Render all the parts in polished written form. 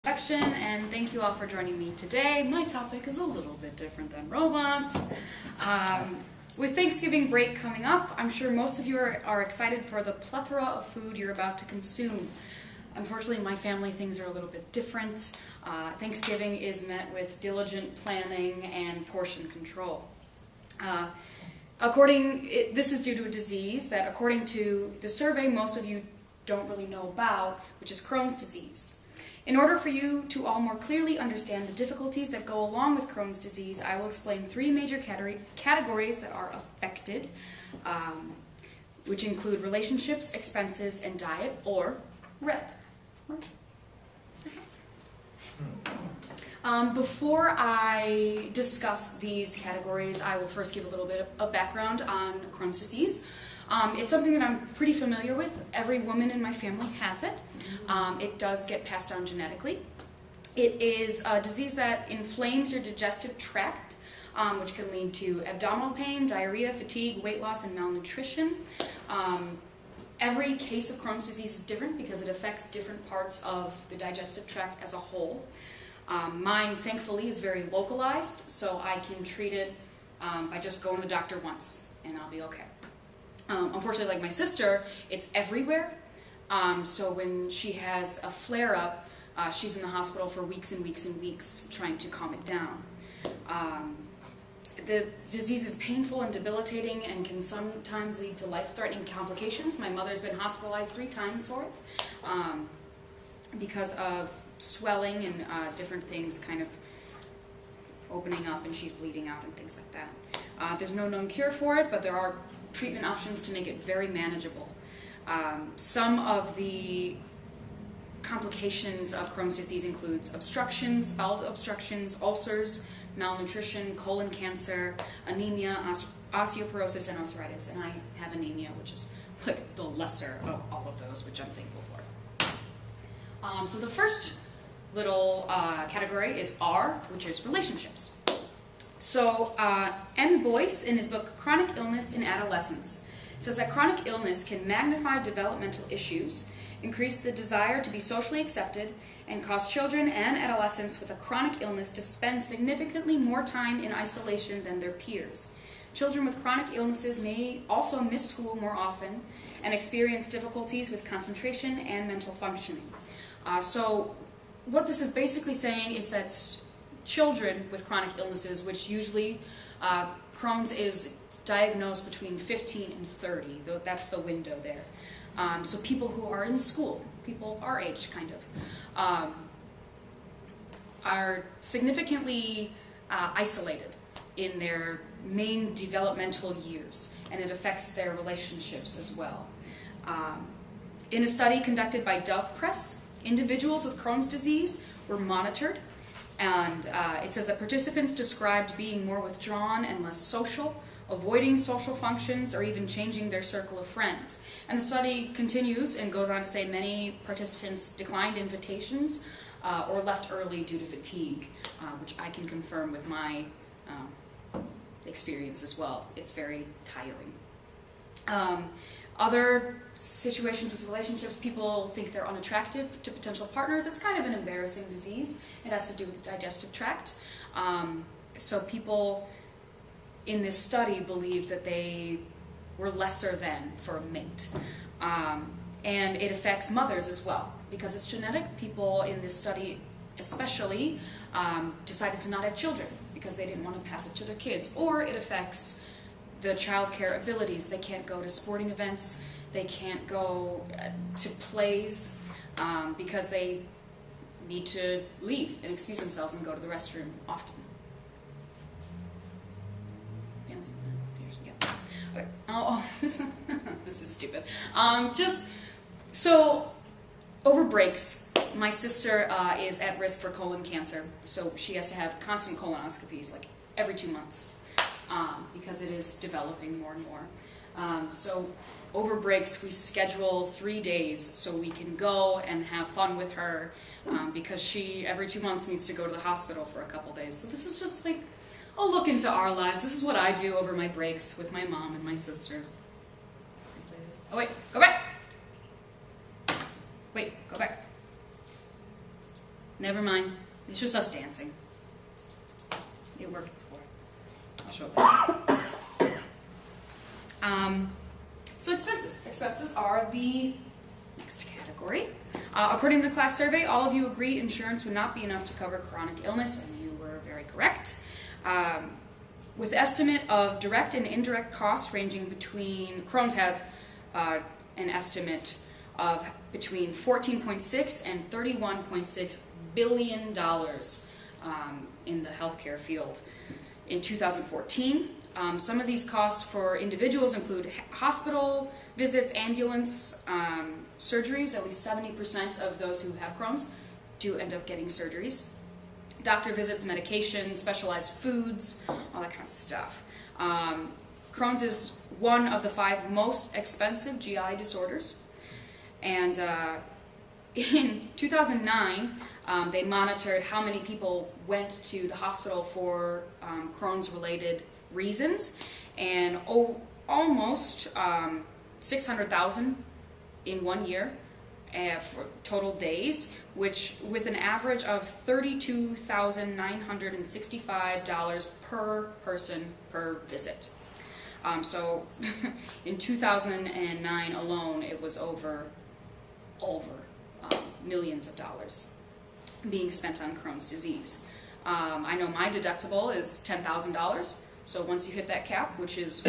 And thank you all for joining me today. My topic is a little bit different than robots. With Thanksgiving break coming up, I'm sure most of you are excited for the plethora of food you're about to consume. Unfortunately, my family, things are a little bit different. Thanksgiving is met with diligent planning and portion control. This is due to a disease that, according to the survey, most of you don't really know about, which is Crohn's disease. In order for you to all more clearly understand the difficulties that go along with Crohn's disease, I will explain three major categories that are affected, which include relationships, expenses, and diet, or RED. Before I discuss these categories, I will first give a little bit of background on Crohn's disease. It's something that I'm pretty familiar with. Every woman in my family has it. It does get passed down genetically. It is a disease that inflames your digestive tract, which can lead to abdominal pain, diarrhea, fatigue, weight loss, and malnutrition. Every case of Crohn's disease is different because it affects different parts of the digestive tract as a whole. Mine, thankfully, is very localized, so I can treat it by just going to the doctor once, and I'll be okay. Unfortunately, like my sister, it's everywhere. So when she has a flare-up, she's in the hospital for weeks and weeks and weeks trying to calm it down. The disease is painful and debilitating and can sometimes lead to life-threatening complications. My mother's been hospitalized 3 times for it because of swelling and different things kind of opening up, and she's bleeding out and things like that. There's no known cure for it, but there are treatment options to make it very manageable. Some of the complications of Crohn's disease includes obstructions, bowel obstructions, ulcers, malnutrition, colon cancer, anemia, osteoporosis, and arthritis. And I have anemia, which is like the lesser of all of those, which I'm thankful for. So the first little category is R, which is relationships. So M. Boyce, in his book Chronic Illness in Adolescence, says that chronic illness can magnify developmental issues, increase the desire to be socially accepted, and cause children and adolescents with a chronic illness to spend significantly more time in isolation than their peers. Children with chronic illnesses may also miss school more often and experience difficulties with concentration and mental functioning. So what this is basically saying is that children with chronic illnesses, which usually Crohn's is diagnosed between 15 and 30, though that's the window there. So people who are in school, people our age kind of, are significantly isolated in their main developmental years, and it affects their relationships as well. In a study conducted by Dove Press, individuals with Crohn's disease were monitored, and it says that participants described being more withdrawn and less social, avoiding social functions, or even changing their circle of friends. And the study continues and goes on to say many participants declined invitations or left early due to fatigue, which I can confirm with my experience as well. It's very tiring. Other situations with relationships, people think they're unattractive to potential partners. It's kind of an embarrassing disease. It has to do with the digestive tract. So people in this study believe that they were lesser than for a mate. And it affects mothers as well. Because it's genetic, people in this study especially decided to not have children because they didn't want to pass it to their kids. Or it affects the child care abilities. They can't go to sporting events, they can't go to plays because they need to leave and excuse themselves and go to the restroom often. Okay. Oh, this is stupid. So over breaks, my sister is at risk for colon cancer, so she has to have constant colonoscopies, like every 2 months, because it is developing more and more. So over breaks, we schedule 3 days so we can go and have fun with her, because she every 2 months needs to go to the hospital for a couple days. So this is just like a look into our lives. This is what I do over my breaks with my mom and my sister. Oh wait, go back! Wait, go back. Never mind. It's just us dancing. It worked before. I'll show it. So expenses. Expenses are the next category. According to the class survey, all of you agree insurance would not be enough to cover chronic illness, and you were very correct. With estimate of direct and indirect costs ranging between, Crohn's has an estimate of between $14.6 and $31.6 billion in the healthcare field in 2014. Some of these costs for individuals include hospital visits, ambulance, surgeries. At least 70% of those who have Crohn's do end up getting surgeries. Doctor visits, medication, specialized foods, all that kind of stuff. Crohn's is one of the 5 most expensive GI disorders. And in 2009, they monitored how many people went to the hospital for Crohn's-related reasons, and almost 600,000 in 1 year for total days, which with an average of $32,965 per person per visit. So in 2009 alone, it was over millions of dollars being spent on Crohn's disease. I know my deductible is $10,000, so once you hit that cap, which is,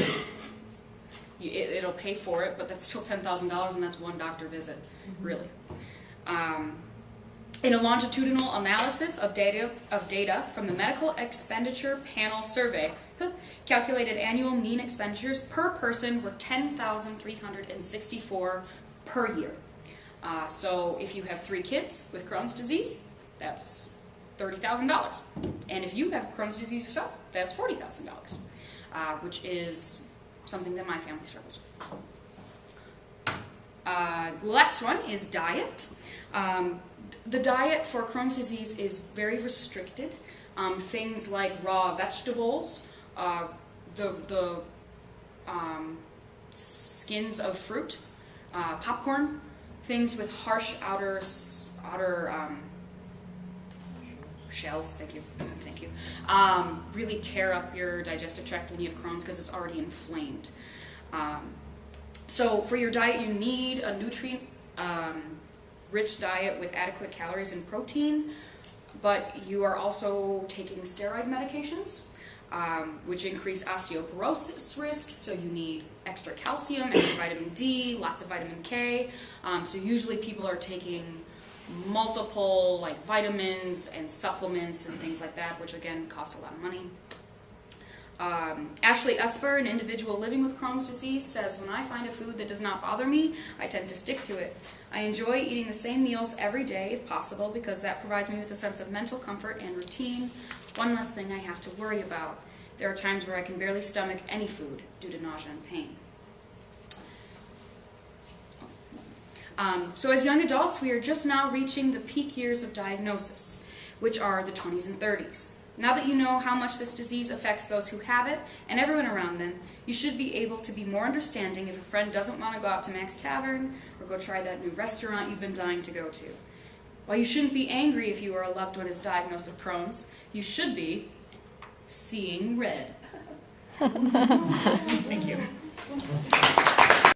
it'll pay for it, but that's still $10,000, and that's one doctor visit, really. In a longitudinal analysis of data from the Medical Expenditure Panel Survey, calculated annual mean expenditures per person were $10,364 per year. So if you have 3 kids with Crohn's disease, that's $30,000. And if you have Crohn's disease yourself, that's $40,000, which is something that my family struggles with. The last one is diet. The diet for Crohn's disease is very restricted. Things like raw vegetables, the skins of fruit, popcorn, things with harsh outer shells, thank you, really tear up your digestive tract when you have Crohn's because it's already inflamed. So for your diet, you need a nutrient rich diet with adequate calories and protein, but you are also taking steroid medications, which increase osteoporosis risks, so you need extra calcium, extra vitamin D, lots of vitamin K. So usually people are taking multiple like vitamins and supplements and things like that, which again costs a lot of money. Ashley Esper, an individual living with Crohn's disease, says, "When I find a food that does not bother me, I tend to stick to it. I enjoy eating the same meals every day if possible because that provides me with a sense of mental comfort and routine. One less thing I have to worry about. There are times where I can barely stomach any food due to nausea and pain." So as young adults, we are just now reaching the peak years of diagnosis, which are the 20s and 30s. Now that you know how much this disease affects those who have it and everyone around them, you should be able to be more understanding if a friend doesn't want to go out to Mac's Tavern or go try that new restaurant you've been dying to go to. While you shouldn't be angry if you or a loved one is diagnosed with Crohn's, you should be seeing red. Thank you.